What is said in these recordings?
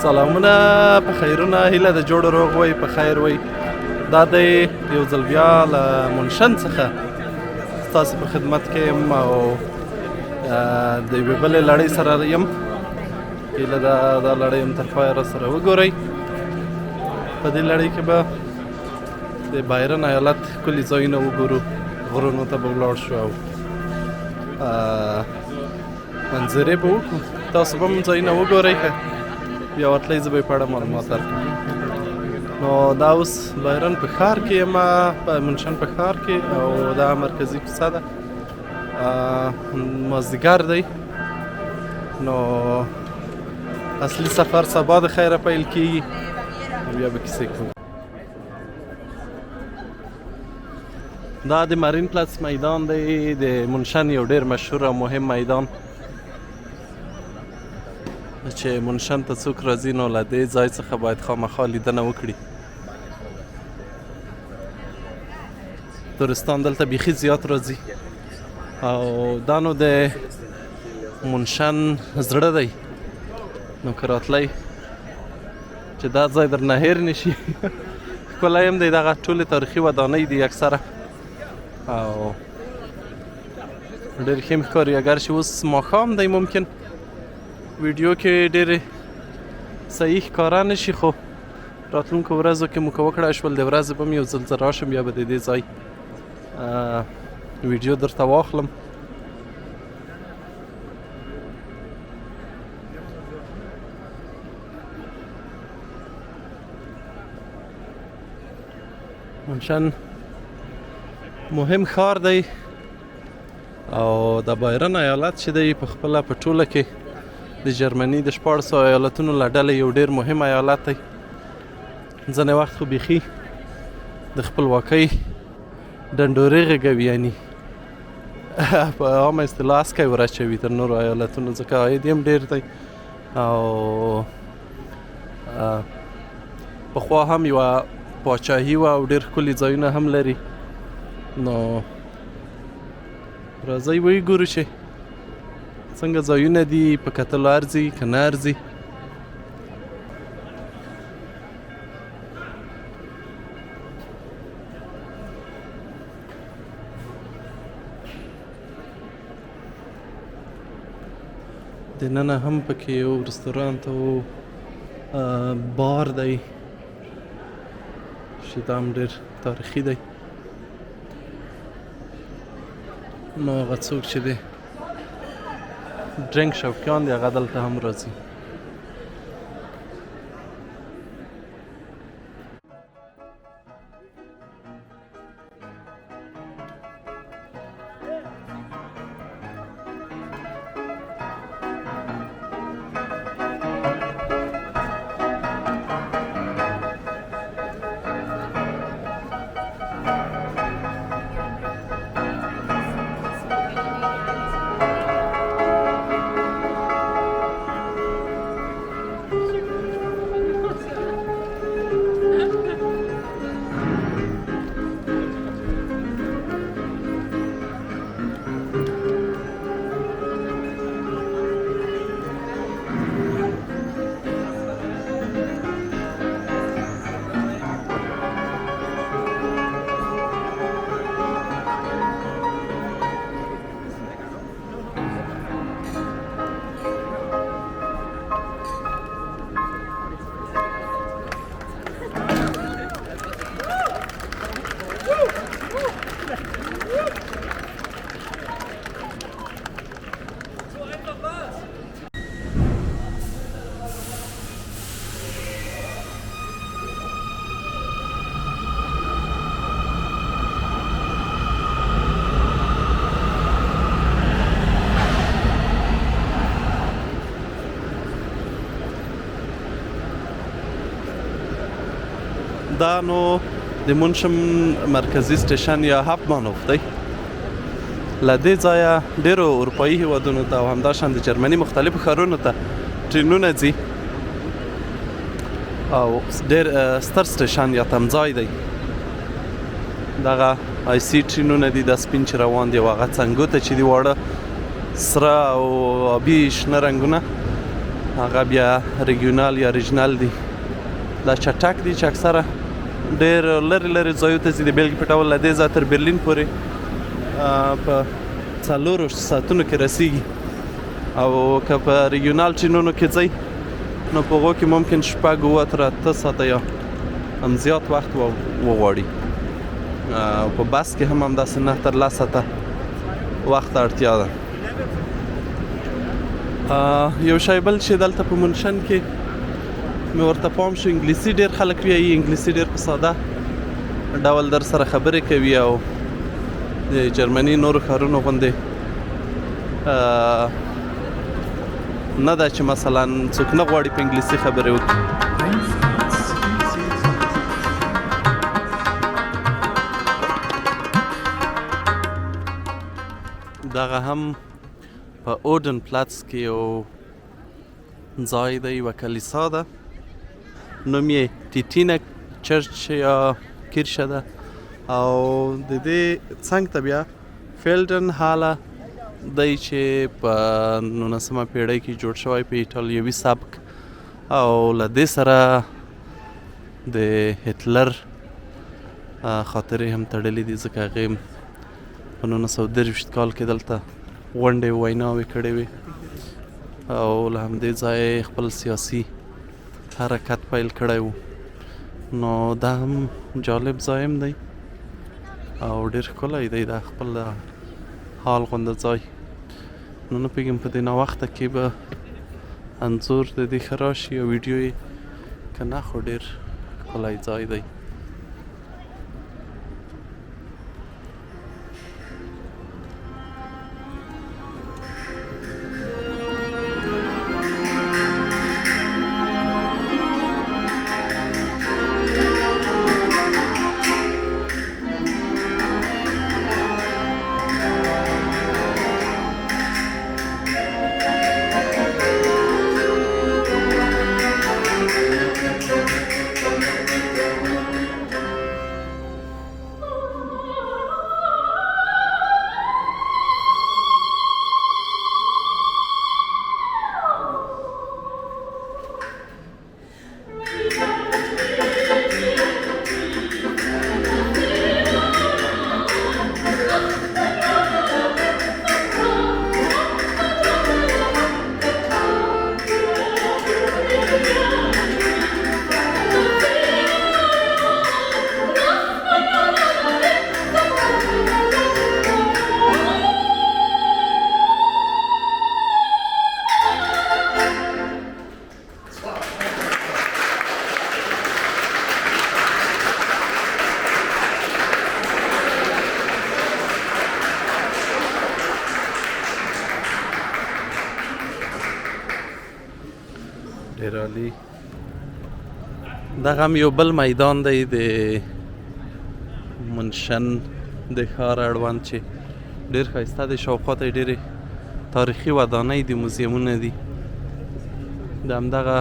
سلامونه په خیرونه هیله د جوړ روغ وي په خیر وي دا د یو ځل بیا له مونشن څخه ستاسو په خدمت کې یم او د یوې بلې لړۍ سره یم هیله ده دا لړۍ هم تر پایه راسره وګورئ په دې لړۍ کې به د بايرن ايالت ښکلي ځایونه وګورو غرونو ته به ولاړ شو او منظرې به وکړو تاسو به هم ځایونه وګورئ که بیا ورتلی زه به یې په اړه معلومات درکړم نو دا اوس بايرن په ښار کې یم په مونشن په ښار کې او دا مرکزي کوڅه ده مازدیګر دی نو اصلي سفر سبا د خیره پیل کېږي بیا به کیسې کوو دا د مارین پلس میدان دی د مونشن یو ډېر مشهور او مهم میدان چې مونشن ته څوک راځي نو له دې ځای څخه باید خامخا لیدنه وکړي تورستان دلته بیخي زیات راځي او دا نو د مونشن زړه دی نو که راتلی چې دا ځای درنه هیر نشي ښکلی هم دی دغه ټولې تاریخي ودانۍ دي اکثره او ډېر ښه مې ښکاري اگر چې اوس ماښام دی ممکن ویډیو کې ډېرې صحیح ښکاره نه شي خو راتلونکو ورځو کې مو که وکړای شول د ورځې به م یو ځل زه راشم بیا به د دې ځای ویډیو درته واخلم مونشن مهم ښار دی او د بايرن ایالت چې دی په خپله په ټوله کې د جرمني د 1400 ایالتونو له ډلې یو ډېر مهم ایالت دی ځینې وخت خو بیخي د خپلواکۍ ډنډورې غږوي یعنی په عامه اصطلاح اسکی ور اچوي تر نورو ایالتونو ځکه عاید یې هم ډېر دی او پخوا هم یوه پاچاهي وه او ډېر ښکلي ځایونه هم لري نو راځئ ویې ګورو چې څنګه ځایونه دي په کتلو ارځي که نه ارځي دننه هم پکې یو رستورانت او بار دی چې دا هم ډېر تاریخي دی نو هغه څوک چې دی ډرنک شوقیان دي هغه دلته هم راځي دا نو د مونشن مرکزي سټیشن یا هاپمانوف دی له دې ځایه ډېرو اروپایي هیوادونو ته او همداشان د جرمني مختلفو ښارونو ته ټرینونه ځي او ډېر ستر سټیشن یا تمځای دی دغه آی سی ټرینونه دي دا سپین چې روان دي او هغه څنګو ته چې دي واړه سره او آبي شنه رنګونه هغه بیا ریګیونال یا ریجنال دي. دا چټک دي چې اکثره ډېر لرې لرې ځایو ته ځي. د بېلګې په ډول له دې ځایه تر برلین پورې په 4 ساعتونو کې رسیږي. او که په ریګیونال ټرینونو کې ځئ نو په هغو کې ممکن 6 اوه تر 8 ساعته یا هم زیات وخت وغواړي. په بس کې هم همداسې 9 تر 10 ساعته وخت ته اړتیا ده. یو شی بل چې دلته په مونشن کې مې ورته پام شو، انګلیسي ډېر خلک وایي. انګلیسي ډېر په ساده ډول در سره خبرې کوي او د جرمني نورو ښارونو غوندې نه ده چې مثلا څوک نه غواړي په انګلیسي خبرې وکړي. دغه هم په اودن پلاتس کې یو ځای دی، یوه کلیسا ده، نوم یې ټیټینه چرچ یا کیرشه ده. او د دې څنګ ته بیا فیلډن هاله دی چې په 19مه پیړۍ کې جوړ شوی په ایټالیوي سبک، او له دې سره د هټلر خاطرې هم تړلې دي، ځکه هغې په 1923 کال کې دلته غونډې ویناوې کړې وې او له همدې ځایه خپل سیاسي حرکت پیل کړی و. نو دا هم جالب ځای هم دی او ډېر ښکلی دی. دا خپل حال غونده ځای. نو نه پوهېږم په دې ناوخته کې به انځور د دې ښه راشي او ویډیو یې که نه، خو ډېر ښکلی ځای دی. ډېر عالي. دغه هم یو بل میدان دی د مونشن د ښار اړوند چې ډېر ښایسته دی. شاوخوا ته یې ډېرې تاریخي ودانۍ دي، موزیمونه دي. د همدغه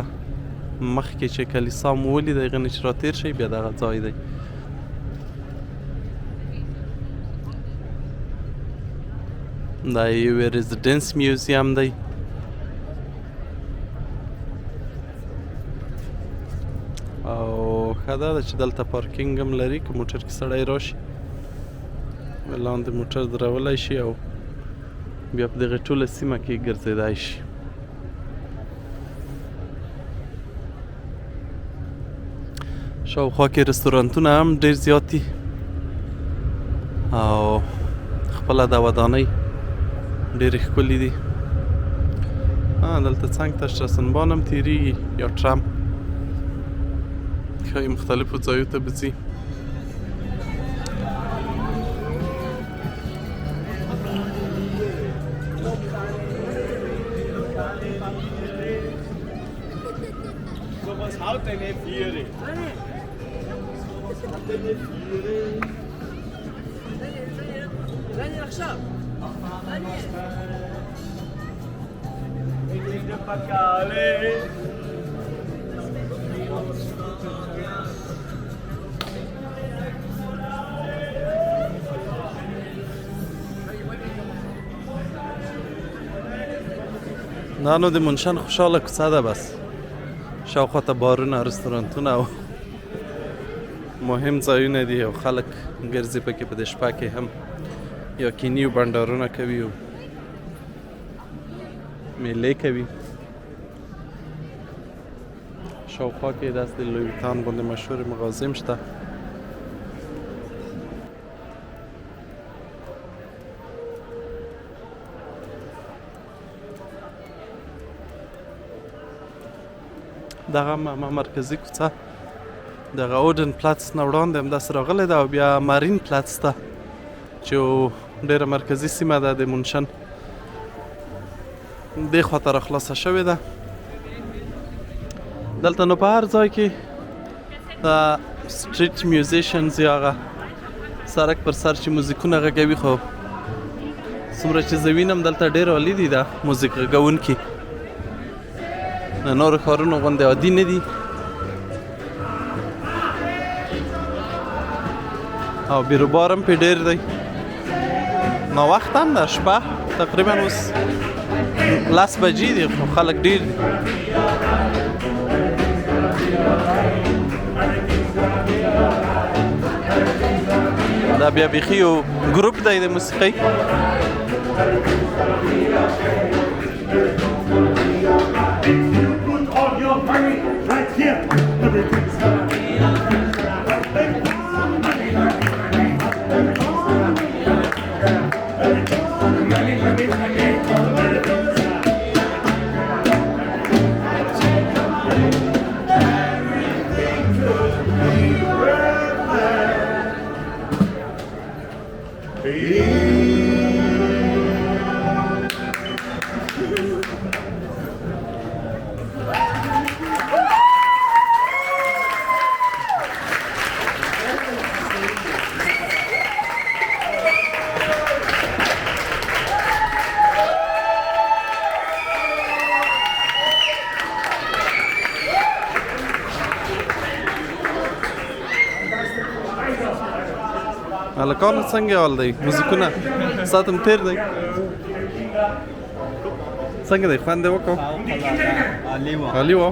مخکې چې کلیسا مو ولید هغې نه چې راتېر شئ بیا دغه ځای دی. دا یو ریزیډنس میوزیم دی. او ښه دا ده چې دلته پارکینګ هم لري، که موټر کې سړی راشي لاندې موټر درولی شي او بیا په دغې ټوله سیمه کې ګرځېدی شي. شاوخوا کې رستورانتونه هم ډېر زیات دي او خپله دا ودانۍ ډېرې ښکلي دي. دلته څنګ ته شترسنبان هم تېرېږي یا ټرام، ښایي مختلفو ځایو ته به ځي. دا نو د مونشن خوشحاله کوڅه ده بس شاوخوا ته بارونه رستورانتونه او مهم ځایونه دي او خلک ګرځي پکې په دې شپه کې هم یا کیني او بنډارونه کوي او میلې کوي شاوخوا کې داسې د لویتان باندې مشهور مغازې هم شته دغه مرکزي کوڅه دغه اودن پلاتس نه وړاندې همداسې راغلی ده او بیا مارین پلاتس ته چې ډېره مرکزي سیمه ده د مونشن دې خوا ته راخلاصه شوې ده دلته نو په هر ځای کې د سټریټ میوزیشنز یا هغه سړک پر سر چې موزیکونه غږوي خو څومره چې زه وینم دلته ډېر عالي دي دا موزیک غږونکي د نورو ښارونو غوندې عادي نه دي او بیروبار هم پې ډېر دی ناوخته هم ده شپه تقریبا اوس 10 بجې دي خو خلک ډېر دي دا بیا بیخي یو ګروپ دی د موسیقۍ هلکانو څنګه حال دی موزیکونه ساعتم تیر دی څنګه دی خوند یې وکړو عالي و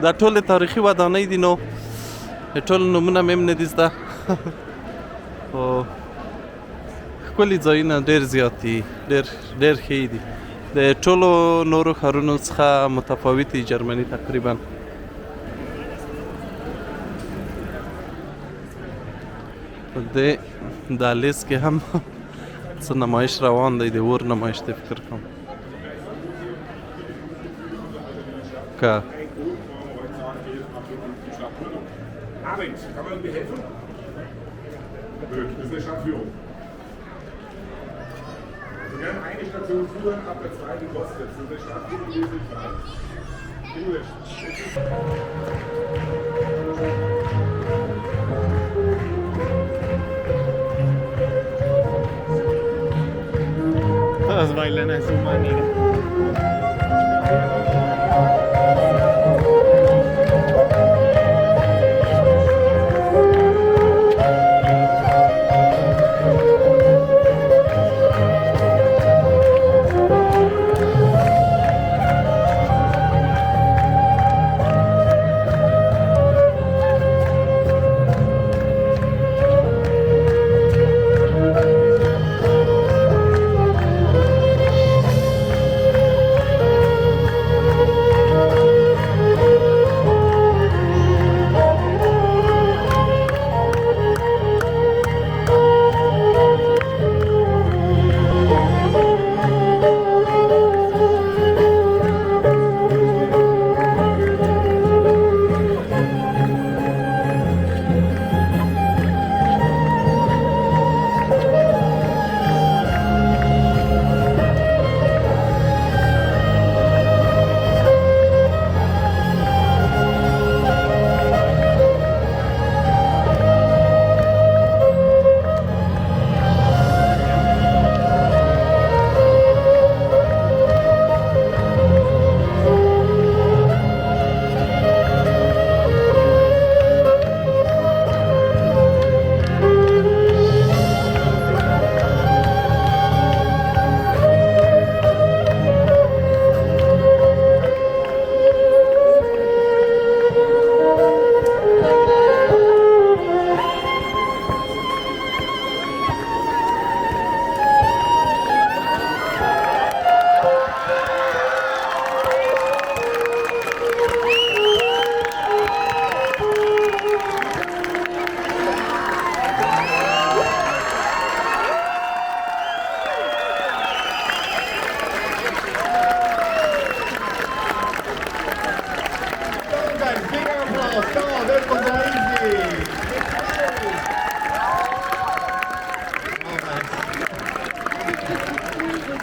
دا ټول تاریخي ودانۍ دي نو ټول نومونه مې هم نه دي زده خو ښکلي ځایونه ډېر زیات دي ډېر ښې دي د ټولو نورو ښارونو څخه متفاوت دي جرمني تقریبا په دې دهلیز کې هم څه نمایش روان دی د اور نمایش دی فکر کوم که Abend, kann man mir helfen? Blöd, das ist eine Stadtführung. Wir werden eine Station führen, ab der zweiten kostet. Das ist eine Stadtführung, die sich fahren. Englisch. Das war eine so maniera.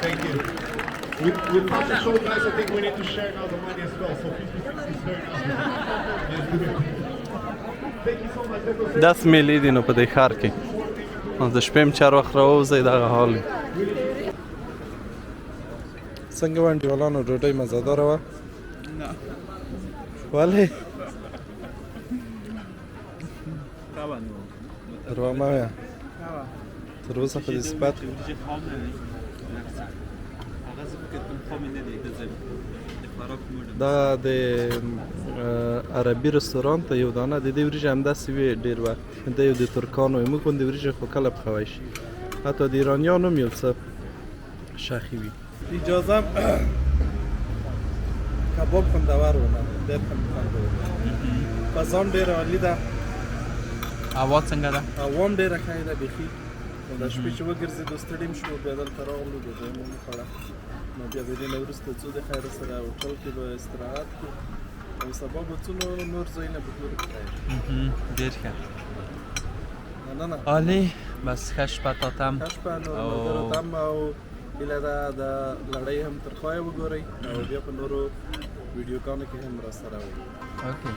Thank you. With such a show, guys, I think we need to share now the money as well. So 50-50 is very nice. Thank you so much. That was very 10 میلې دي نو په دې ښار کې نو د شپې هم چار وخت راوځئ دغه حال وي څنګه وه انډیوالانو ډوډۍ مزهداره وه نه ولې طبعا دروا مه وایه تر اوسه په دې صفت دا د عربي رستوران ته یو دانه د دې وریجې همداسې وي ډېر وخت دا یو د ترکانو وي موږ غوندې وریجې خو کله پخوی شي حتی د ایرانیانو هم یو څه شاخي وي اجازه کباب خوندور و نه ډېر خوندور فضا هم ډېره عالي ده هوا څنګه ده؟ هوا هم ډېره ښه ده بیخي نو د شپې چې وګرځېدو ستړي هم شو بیا دلته راغلو ډوډۍ مو وخوړه نو بیا د دې نه وروسته ځو د خیر سره هوټل کې به استراحت کوو او سبا به ځو نور ځایونه به ګورو ډېر ښه مننه عالی بس ښه شپه تا ته هم ښه شپه نورو ملګرو ته هم او هیله ده د لړۍ هم تر پایه وګورئ او بیا په نورو ویډیوګانو کې هم راسره وئ اوکې